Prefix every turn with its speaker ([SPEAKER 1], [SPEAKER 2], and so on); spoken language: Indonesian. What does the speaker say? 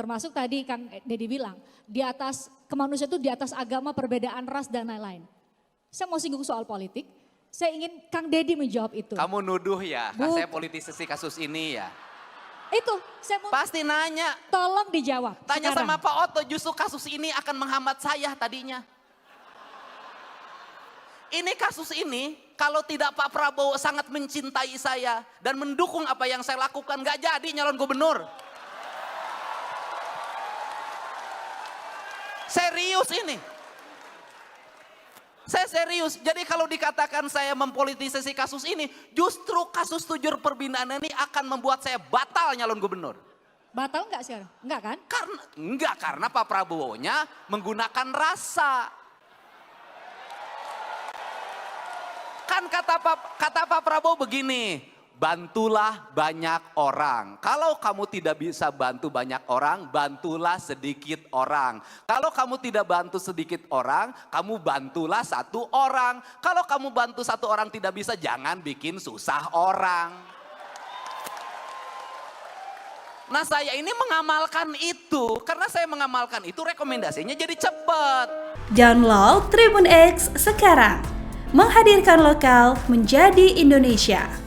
[SPEAKER 1] Termasuk tadi Kang Deddy bilang, di atas kemanusiaan itu di atas agama, perbedaan ras dan lain-lain. Saya mau singgung soal politik, saya ingin Kang Deddy menjawab itu.
[SPEAKER 2] Kamu nuduh ya, saya politisasi kasus ini ya.
[SPEAKER 1] Itu, saya mau
[SPEAKER 2] Pasti nanya.
[SPEAKER 1] tolong dijawab.
[SPEAKER 2] Tanya
[SPEAKER 1] sekarang.
[SPEAKER 2] sama Pak Otto, justru kasus ini akan menghambat saya tadinya. Ini kasus ini, kalau tidak Pak Prabowo sangat mencintai saya dan mendukung apa yang saya lakukan, gak jadi nyalon gubernur. Serius ini. Saya serius. Jadi kalau dikatakan saya mempolitisasi kasus ini, justru kasus tujur perbinaan ini akan membuat saya batal nyalon gubernur.
[SPEAKER 1] Batal nggak sekarang? Enggak kan?
[SPEAKER 2] Karena Pak Prabowo-nya menggunakan rasa. Kan kata Pak Prabowo begini, bantulah banyak orang. Kalau kamu tidak bisa bantu banyak orang, bantulah sedikit orang. Kalau kamu tidak bantu sedikit orang, kamu bantulah satu orang. Kalau kamu bantu satu orang tidak bisa, jangan bikin susah orang. Nah saya ini mengamalkan itu, karena saya mengamalkan itu rekomendasinya jadi cepat.
[SPEAKER 3] Download Tribun X sekarang, menghadirkan lokal menjadi Indonesia.